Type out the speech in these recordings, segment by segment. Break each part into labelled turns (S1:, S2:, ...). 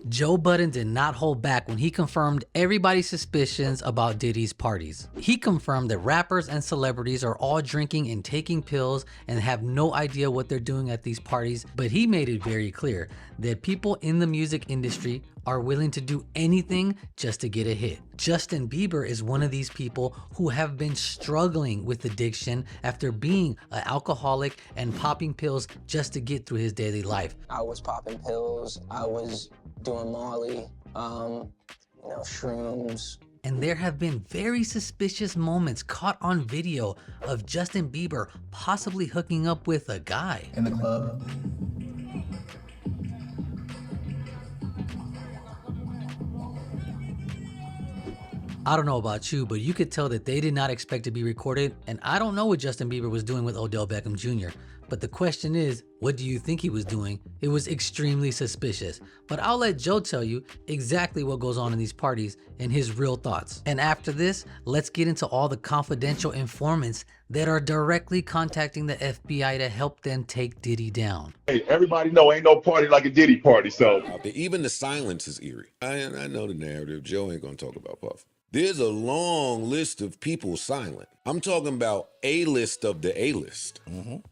S1: Joe Budden did not hold back when he confirmed everybody's suspicions about Diddy's parties. He confirmed that rappers and celebrities are all drinking and taking pills and have no idea what they're doing at these parties, but he made it very clear that people in the music industry are willing to do anything just to get a hit. Justin Bieber is one of these people who have been struggling with addiction after being an alcoholic and popping pills just to get through his daily life.
S2: I was popping pills, I was doing Molly, shrooms.
S1: And there have been very suspicious moments caught on video of Justin Bieber possibly hooking up with a guy.
S3: In the club.
S1: I don't know about you, but you could tell that they did not expect to be recorded, and I don't know what Justin Bieber was doing with Odell Beckham Jr. But the question is, what do you think he was doing? It was extremely suspicious. But I'll let Joe tell you exactly what goes on in these parties and his real thoughts. And after this, let's get into all the confidential informants that are directly contacting the FBI to help them take Diddy down.
S4: Hey, everybody know ain't no party like a Diddy party, so.
S5: Even the silence is eerie. I know the narrative. Joe ain't gonna talk about Puff. There's a long list of people silent. I'm talking about A-list of the A-list.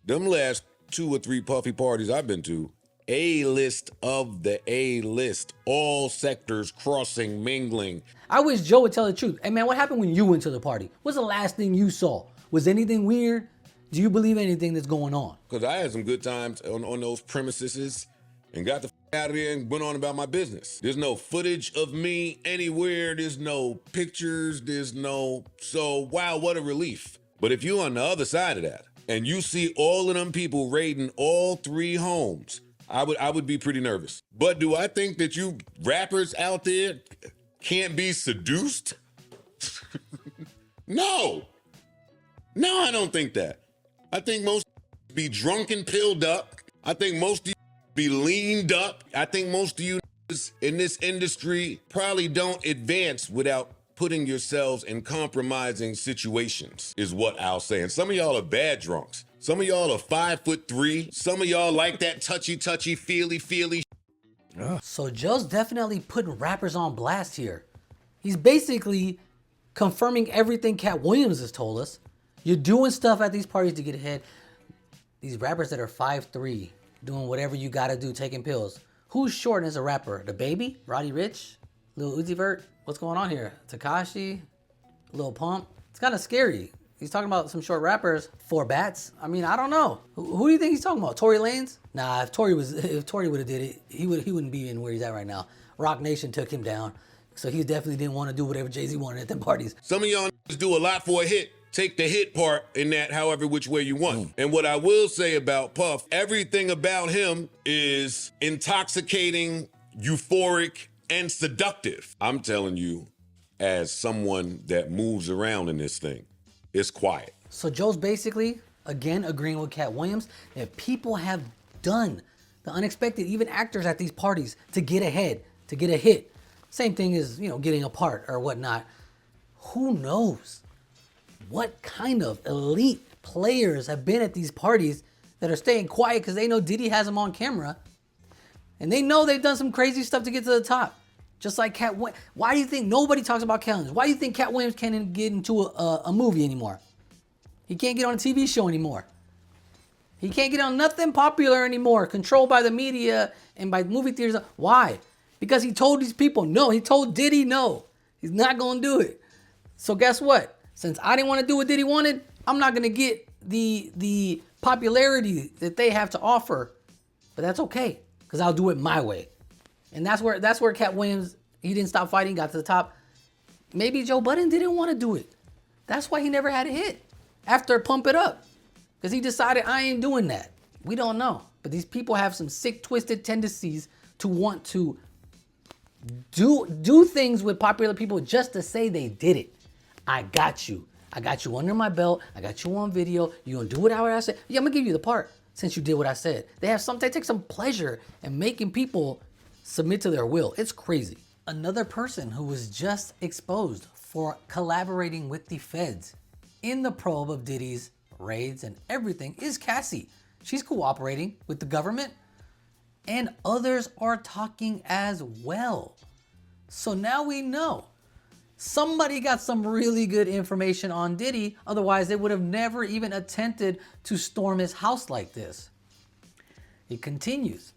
S5: Them last 2 or 3 Puffy parties I've been to, A-list of the A-list. All sectors crossing, mingling.
S1: I wish Joe would tell the truth. Hey man, what happened when you went to the party? What's the last thing you saw? Was anything weird? Do you believe anything that's going on?
S5: Because I had some good times on those premises and got the out of there and went on about my business. There's no footage of me anywhere. There's no pictures. So wow, what a relief. But if you're on the other side of that and you see all of them people raiding all 3 homes, I would be pretty nervous. But do I think that you rappers out there can't be seduced? No, I don't think that. I think most be drunk and pilled up. I think most of you be leaned up. I think most of you in this industry probably don't advance without putting yourselves in compromising situations, is what I'll say. And some of y'all are bad drunks. Some of y'all are 5'3". Some of y'all like that touchy, feely.
S1: So Joe's definitely putting rappers on blast here. He's basically confirming everything Cat Williams has told us. You're doing stuff at these parties to get ahead. These rappers that are 5'3", doing whatever you gotta do, taking pills. Who's short as a rapper? The Baby? Roddy Ricch? Lil Uzi Vert? What's going on here? Tekashi? Lil Pump? It's kind of scary. He's talking about some short rappers. 4 Bats? I mean, I don't know. Who do you think he's talking about? Tory Lanez? Nah, if Tory would have did it, he wouldn't be in where he's at right now. Rock Nation took him down, so he definitely didn't want to do whatever Jay-Z wanted at them parties.
S5: Some of y'all do a lot for a hit. Take the hit part in that however which way you want. And what I will say about Puff, everything about him is intoxicating, euphoric, and seductive. I'm telling you, as someone that moves around in this thing, it's quiet.
S1: So Joe's basically, again, agreeing with Cat Williams that people have done the unexpected, even actors at these parties, to get ahead, to get a hit. Same thing as, getting a part or whatnot. Who knows what kind of elite players have been at these parties that are staying quiet because they know Diddy has them on camera. And they know they've done some crazy stuff to get to the top. Just like Cat Williams. Why do you think nobody talks about Cat Williams? Why do you think Cat Williams can't get into a movie anymore? He can't get on a TV show anymore. He can't get on nothing popular anymore, controlled by the media and by movie theaters. Why? Because he told these people no. He told Diddy no. He's not going to do it. So guess what? Since I didn't want to do what Diddy wanted, I'm not going to get the popularity that they have to offer. But that's okay, because I'll do it my way. And that's where Cat Williams, he didn't stop fighting, got to the top. Maybe Joe Budden didn't want to do it. That's why he never had a hit after Pump It Up. Because he decided, I ain't doing that. We don't know. But these people have some sick, twisted tendencies to want to do things with popular people just to say they did it. I got you. I got you under my belt. I got you on video. You gonna do whatever I said? Yeah, I'm gonna give you the part since you did what I said. They take some pleasure in making people submit to their will. It's crazy. Another person who was just exposed for collaborating with the feds in the probe of Diddy's raids and everything is Cassie. She's cooperating with the government. and others are talking as well. So now we know somebody got some really good information on Diddy, otherwise they would have never even attempted to storm his house like this. It continues.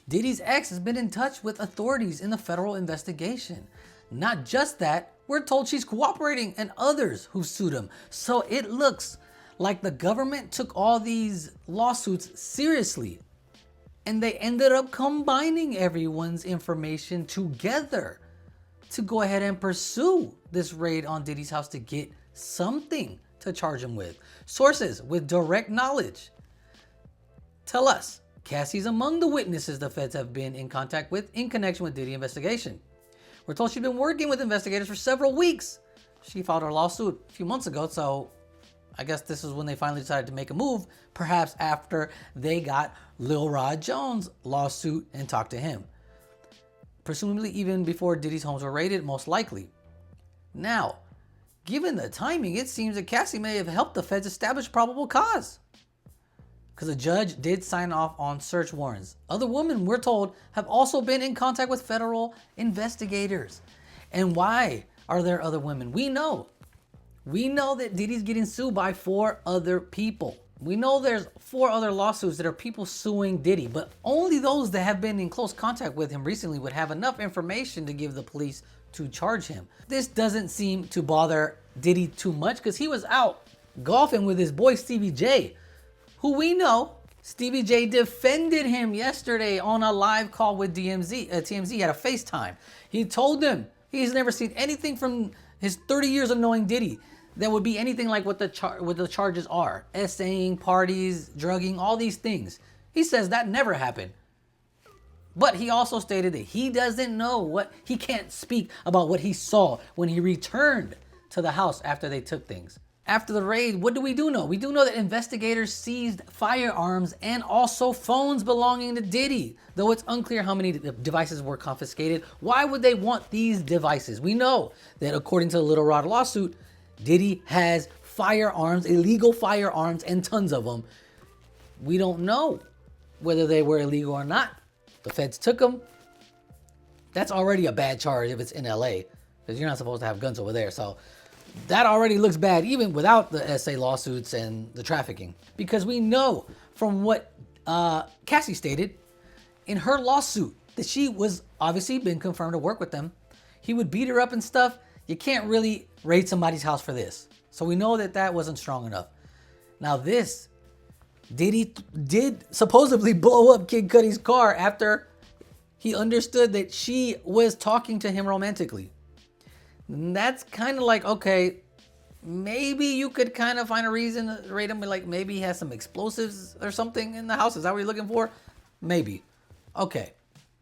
S1: Diddy's ex has been in touch with authorities in the federal investigation. Not just that, we're told she's cooperating and others who sued him. So it looks like the government took all these lawsuits seriously and they ended up combining everyone's information together to go ahead and pursue this raid on Diddy's house to get something to charge him with. Sources with direct knowledge tell us Cassie's among the witnesses the feds have been in contact with in connection with Diddy investigation. We're told she's been working with investigators for several weeks. She filed her lawsuit a few months ago, so I guess this is when they finally decided to make a move, perhaps after they got Lil Rod Jones' lawsuit and talked to him. Presumably even before Diddy's homes were raided, most likely. Now, given the timing, it seems that Cassie may have helped the feds establish probable cause, because the judge did sign off on search warrants. Other women, we're told, have also been in contact with federal investigators. And why are there other women? We know that Diddy's getting sued by 4 other people. We know there's 4 other lawsuits that are people suing Diddy, but only those that have been in close contact with him recently would have enough information to give the police to charge him. This doesn't seem to bother Diddy too much because he was out golfing with his boy Stevie J, who we know Stevie J defended him yesterday on a live call with TMZ at a FaceTime. He told them he's never seen anything from his 30 years of knowing Diddy that would be anything like what the charges are. Essaying, parties, drugging, all these things. He says that never happened. But he also stated that he doesn't know he can't speak about what he saw when he returned to the house after they took things. After the raid, what do we know? We do know that investigators seized firearms and also phones belonging to Diddy, though it's unclear how many devices were confiscated. Why would they want these devices? We know that according to the Little Rod lawsuit, Diddy has firearms, illegal firearms, and tons of them. We don't know whether they were illegal or not. The feds took them. That's already a bad charge if it's in LA, because you're not supposed to have guns over there. So that already looks bad, even without the SA lawsuits and the trafficking. Because we know from what Cassie stated in her lawsuit that she was obviously been confirmed to work with them. He would beat her up and stuff. You can't really raid somebody's house for this. So we know that wasn't strong enough. Now this, Diddy did supposedly blow up Kid Cudi's car after he understood that she was talking to him romantically. And that's kind of like, okay, maybe you could kind of find a reason to raid him, like maybe he has some explosives or something in the house. Is that what you're looking for? Maybe. Okay.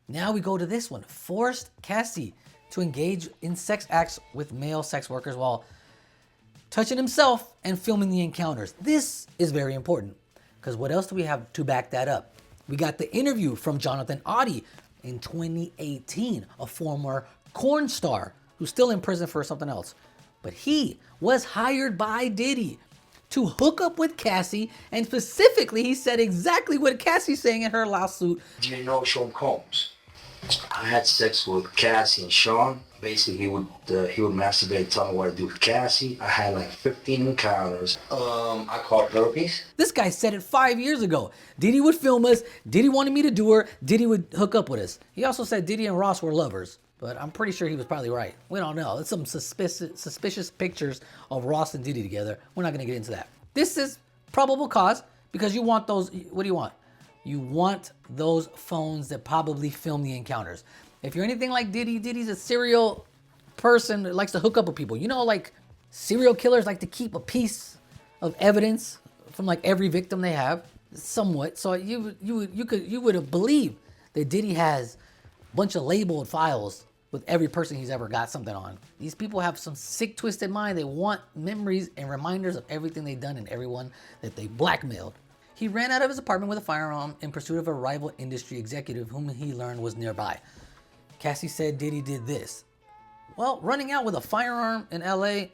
S1: Now we go to this one. Forced Cassie to engage in sex acts with male sex workers while touching himself and filming the encounters. This is very important because what else do we have to back that up? We got the interview from Jonathan Oddie in 2018, a former corn star who's still in prison for something else. But he was hired by Diddy to hook up with Cassie, and specifically he said exactly what Cassie's saying in her lawsuit.
S3: Do you know Sean Combs? I had sex with Cassie and Sean. Basically, he would masturbate, tell me what to do with Cassie. I had like 15 encounters. I caught herpes.
S1: This guy said it 5 years ago. Diddy would film us. Diddy wanted me to do her. Diddy would hook up with us. He also said Diddy and Ross were lovers, but I'm pretty sure he was probably right. We don't know. It's some suspicious pictures of Ross and Diddy together. We're not going to get into that. This is probable cause because you want those. What do you want? You want those phones that probably film the encounters. If you're anything like Diddy, Diddy's a serial person that likes to hook up with people. You know, like serial killers like to keep a piece of evidence from like every victim they have, somewhat. So you would have believed that Diddy has a bunch of labeled files with every person he's ever got something on. These people have some sick, twisted mind. They want memories and reminders of everything they've done and everyone that they blackmailed. He ran out of his apartment with a firearm in pursuit of a rival industry executive whom he learned was nearby. Cassie said Diddy did this. Well, running out with a firearm in LA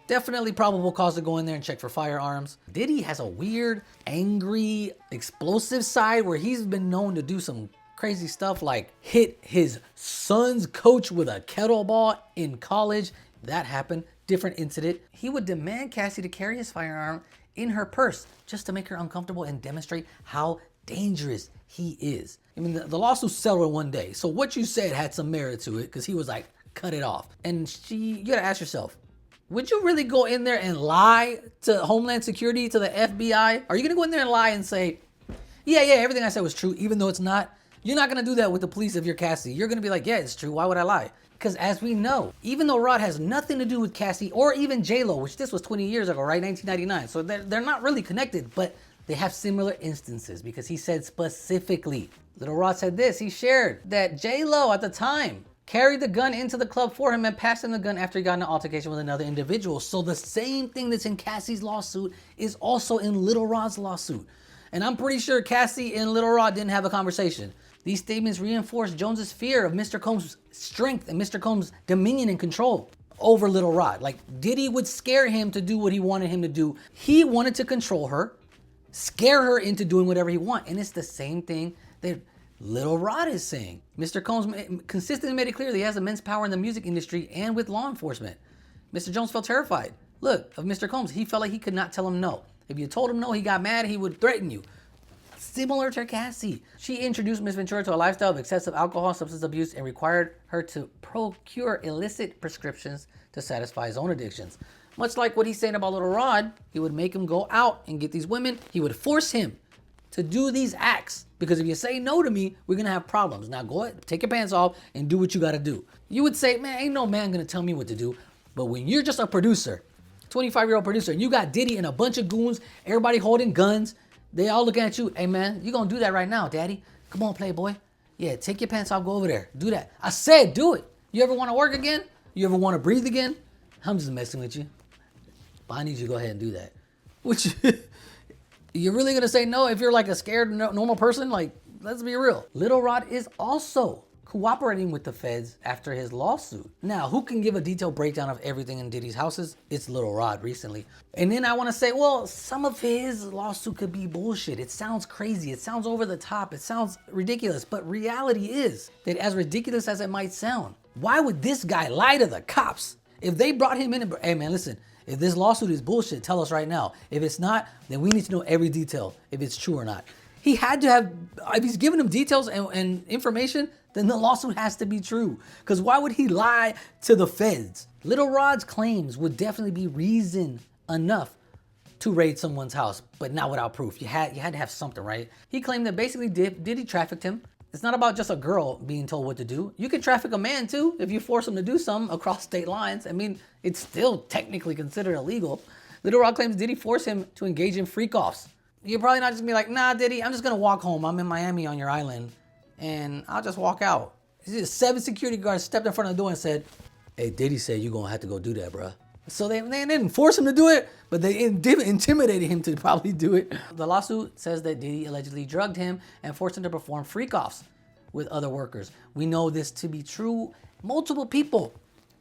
S1: Definitely probable cause to go in there and check for firearms. Diddy has a weird, angry, explosive side where he's been known to do some crazy stuff like hit his son's coach with a kettlebell in college. That happened. Different incident. He would demand Cassie to carry his firearm in her purse just to make her uncomfortable and demonstrate how dangerous he is. I mean, the lawsuit settled one day. So what you said had some merit to it because he was like, cut it off. And you gotta ask yourself, would you really go in there and lie to Homeland Security, to the FBI? Are you gonna go in there and lie and say, yeah, everything I said was true, even though it's not? You're not gonna do that with the police if you're Cassie. You're gonna be like, yeah, it's true. Why would I lie? Because as we know, even though Rod has nothing to do with Cassie or even J-Lo, which this was 20 years ago, right? 1999. So they're not really connected, but they have similar instances because he said specifically, Little Rod said this, he shared that J-Lo at the time carried the gun into the club for him and passed him the gun after he got in an altercation with another individual. So the same thing that's in Cassie's lawsuit is also in Little Rod's lawsuit. And I'm pretty sure Cassie and Little Rod didn't have a conversation. These statements reinforce Jones's fear of Mr. Combs' strength and Mr. Combs' dominion and control over Little Rod. Like Diddy would scare him to do what he wanted him to do. He wanted to control her, scare her into doing whatever he wanted. And it's the same thing that Little Rod is saying. Mr. Combs consistently made it clear that he has immense power in the music industry and with law enforcement. Mr. Jones felt terrified. Look, of Mr. Combs, he felt like he could not tell him no. If you told him no, he got mad, he would threaten you. Similar to Cassie. She introduced Miss Ventura to a lifestyle of excessive alcohol, substance abuse, and required her to procure illicit prescriptions to satisfy his own addictions. Much like what he's saying about Little Rod, he would make him go out and get these women. He would force him to do these acts. Because if you say no to me, we're gonna have problems. Now go ahead, take your pants off and do what you gotta do. You would say, man, ain't no man gonna tell me what to do. But when you're just a producer, 25-year-old producer, and you got Diddy and a bunch of goons, everybody holding guns, they all looking at you, hey man, you gonna do that right now, daddy. Come on, playboy. Yeah, take your pants off, go over there. Do that. I said do it. You ever wanna work again? You ever wanna breathe again? I'm just messing with you. But I need you to go ahead and do that. Which, you're really gonna say no if you're like a scared normal person? Like, let's be real. Little Rod is also cooperating with the feds after his lawsuit. Now, who can give a detailed breakdown of everything in Diddy's houses? It's Little Rod recently. And then I wanna say, well, some of his lawsuit could be bullshit. It sounds crazy, it sounds over the top, it sounds ridiculous, but reality is that as ridiculous as it might sound, why would this guy lie to the cops? If they brought him in and, hey man, listen, if this lawsuit is bullshit, tell us right now. If it's not, then we need to know every detail, if it's true or not. He had to have, if he's giving him details and information, then the lawsuit has to be true. Because why would he lie to the feds? Little Rod's claims would definitely be reason enough to raid someone's house, but not without proof. You had to have something, right? He claimed that basically Diddy trafficked him. It's not about just a girl being told what to do. You can traffic a man too if you force him to do something across state lines. I mean, it's still technically considered illegal. Little Rod claims Diddy forced him to engage in freak-offs. You're probably not just gonna be like, nah, Diddy, I'm just gonna walk home. I'm in Miami on your island, and I'll just walk out. 7 security guards stepped in front of the door and said, hey, Diddy said you're gonna have to go do that, bruh. So they didn't force him to do it, but they intimidated him to probably do it. The lawsuit says that Diddy allegedly drugged him and forced him to perform freak-offs with other workers. We know this to be true. Multiple people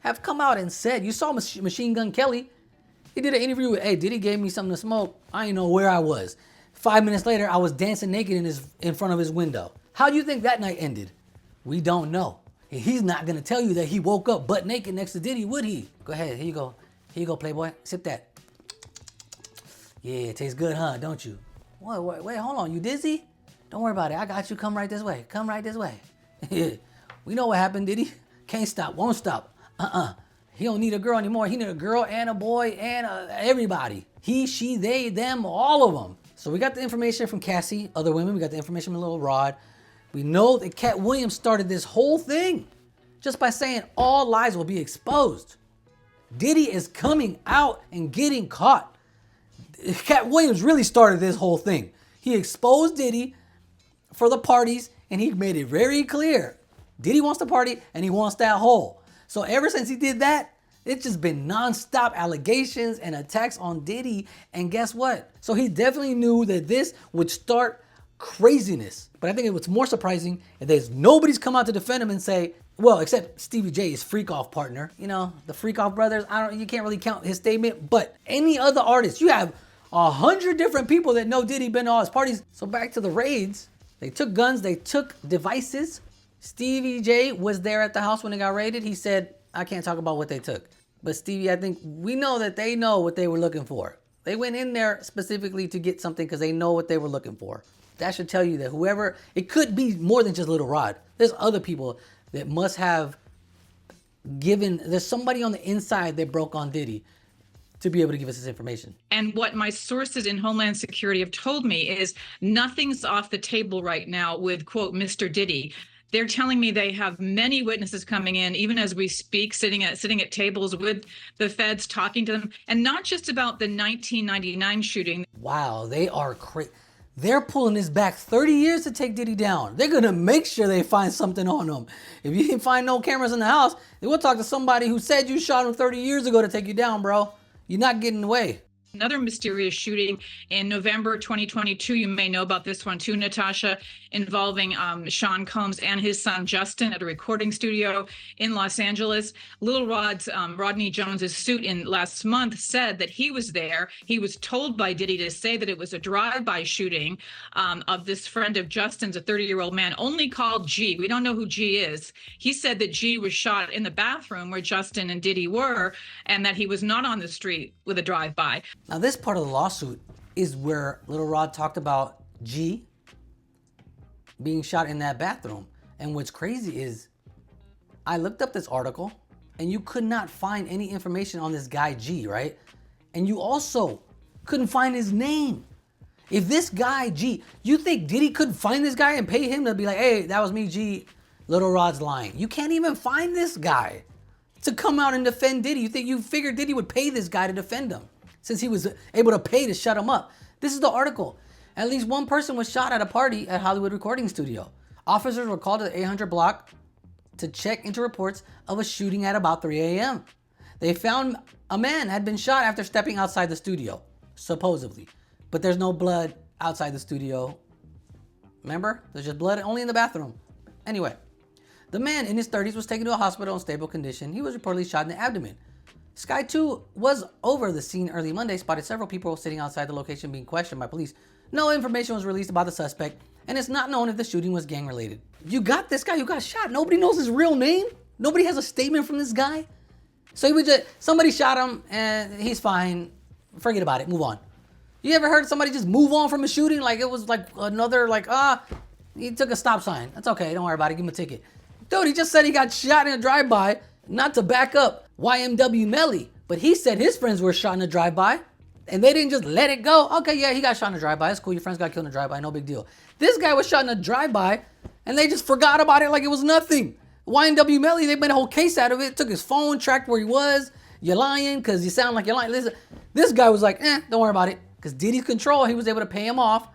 S1: have come out and said, you saw Machine Gun Kelly. He did an interview with, hey, Diddy gave me something to smoke. I didn't know where I was. 5 minutes later, I was dancing naked in front of his window. How do you think that night ended? We don't know. He's not gonna tell you that he woke up butt naked next to Diddy, would he? Go ahead, here you go. Here you go, Playboy. Sip that. Yeah, it tastes good, huh? Don't you? Wait, hold on. You dizzy? Don't worry about it. I got you. Come right this way. Come right this way. We know what happened, Diddy. Can't stop, won't stop. He don't need a girl anymore. He need a girl and a boy and everybody. He, she, they, them, all of them. So we got the information from Cassie, other women. We got the information from Little Rod. We know that Cat Williams started this whole thing just by saying all lies will be exposed. Diddy is coming out and getting caught. Cat Williams really started this whole thing. He exposed Diddy for the parties, and he made it very clear. Diddy wants to party, and he wants that hole. So ever since he did that, it's just been nonstop allegations and attacks on Diddy. And guess what? So he definitely knew that this would start craziness. But I think what's more surprising is there's nobody's come out to defend him and say, well, except Stevie J, his freak off partner. You know, the freak off brothers, you can't really count his statement, but any other artist, you have 100 different people that know Diddy been to all his parties. So back to the raids, they took guns, they took devices. Stevie J was there at the house when it got raided. He said, I can't talk about what they took. But Stevie, I think we know that they know what they were looking for. They went in there specifically to get something because they know what they were looking for. That should tell you that whoever, it could be more than just Little Rod. There's other people that must have there's somebody on the inside that broke on Diddy to be able to give us this information.
S6: And what my sources in Homeland Security have told me is nothing's off the table right now with, quote, Mr. Diddy. They're telling me they have many witnesses coming in, even as we speak, sitting at tables with the feds, talking to them, and not just about the 1999 shooting.
S1: Wow, they are crazy. They're pulling this back 30 years to take Diddy down. They're going to make sure they find something on him. If you didn't find no cameras in the house, they will talk to somebody who said you shot him 30 years ago to take you down, bro. You're not getting away.
S6: Another mysterious shooting in November 2022. You may know about this one too, Natasha, involving Sean Combs and his son Justin at a recording studio in Los Angeles. Little Rod's Rodney Jones's suit in last month said that he was there. He was told by Diddy to say that it was a drive-by shooting of this friend of Justin's, a 30-year-old man, only called G. We don't know who G is. He said that G was shot in the bathroom where Justin and Diddy were, and that he was not on the street with a drive-by.
S1: Now, this part of the lawsuit is where Little Rod talked about G being shot in that bathroom. And what's crazy is I looked up this article and you could not find any information on this guy G, right? And you also couldn't find his name. If this guy G, you think Diddy couldn't find this guy and pay him to be like, hey, that was me, G, Little Rod's lying. You can't even find this guy to come out and defend Diddy. You figured Diddy would pay this guy to defend him, since he was able to pay to shut him up. This is the article. At least one person was shot at a party at Hollywood Recording Studio. Officers were called to the 800 block to check into reports of a shooting at about 3 a.m. They found a man had been shot after stepping outside the studio, supposedly. But there's no blood outside the studio. Remember? There's just blood only in the bathroom. Anyway, the man in his 30s was taken to a hospital in stable condition. He was reportedly shot in the abdomen. Sky 2 was over the scene early Monday, spotted several people sitting outside the location being questioned by police. No information was released about the suspect, and it's not known if the shooting was gang-related. You got this guy who got shot. Nobody knows his real name. Nobody has a statement from this guy. So he would somebody shot him, and he's fine. Forget about it. Move on. You ever heard somebody just move on from a shooting? Like it was like another, he took a stop sign. That's okay. Don't worry about it. Give him a ticket. Dude, he just said he got shot in a drive-by, not to back up YMW Melly, but he said his friends were shot in a drive-by and they didn't just let it go. Okay, yeah, he got shot in a drive-by. That's cool. Your friends got killed in a drive-by. No big deal. This guy was shot in a drive-by and they just forgot about it like it was nothing. YMW Melly, they made a whole case out of it, took his phone, tracked where he was. You're lying because you sound like you're lying. Listen, this guy was like, don't worry about it. Because Diddy's control, he was able to pay him off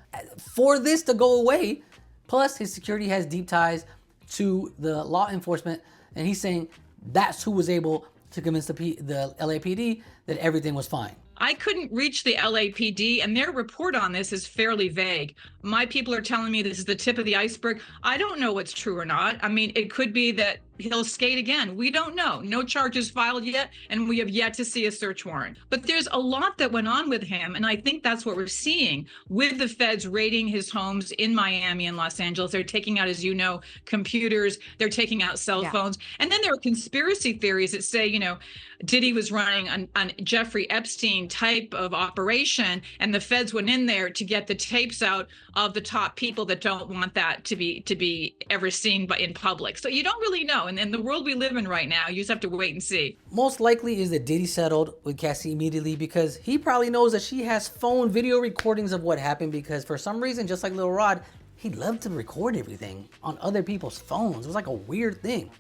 S1: for this to go away. Plus, his security has deep ties to the law enforcement. And he's saying that's who was able to convince the LAPD that everything was fine.
S6: I couldn't reach the LAPD, and their report on this is fairly vague. My people are telling me this is the tip of the iceberg. I don't know what's true or not. I mean, it could be that he'll skate again. We don't know. No charges filed yet, and we have yet to see a search warrant. But there's a lot that went on with him, and I think that's what we're seeing with the feds raiding his homes in Miami and Los Angeles. They're taking out, as you know, computers. They're taking out cell phones. And then there are conspiracy theories that say, Diddy was running an Jeffrey Epstein type of operation, and the feds went in there to get the tapes out of the top people that don't want that to be ever seen in public. So you don't really know. And in the world we live in right now, you just have to wait and see.
S1: Most likely is that Diddy settled with Cassie immediately because he probably knows that she has phone video recordings of what happened, because for some reason, just like Lil Rod, he loved to record everything on other people's phones. It was like a weird thing.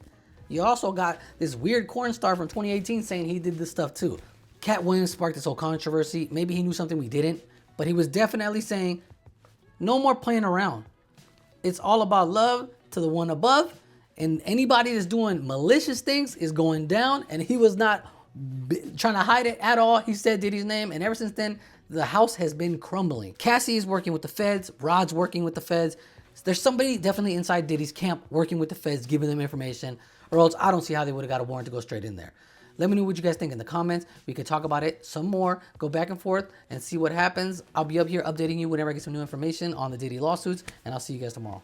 S1: You also got this weird corn star from 2018 saying he did this stuff too. Cat Williams sparked this whole controversy. Maybe he knew something we didn't, but he was definitely saying, no more playing around. It's all about love to the one above, and anybody that's doing malicious things is going down, and he was not trying to hide it at all. He said Diddy's name, and ever since then, The house has been crumbling. Cassie is working with the feds. Rod's working with the feds. There's somebody definitely inside Diddy's camp working with the feds, giving them information, or else I don't see how they would have got a warrant to go straight in there. Let me know what you guys think in the comments. We could talk about it some more, go back and forth and see what happens. I'll be up here updating you whenever I get some new information on the Diddy lawsuits, and I'll see you guys tomorrow.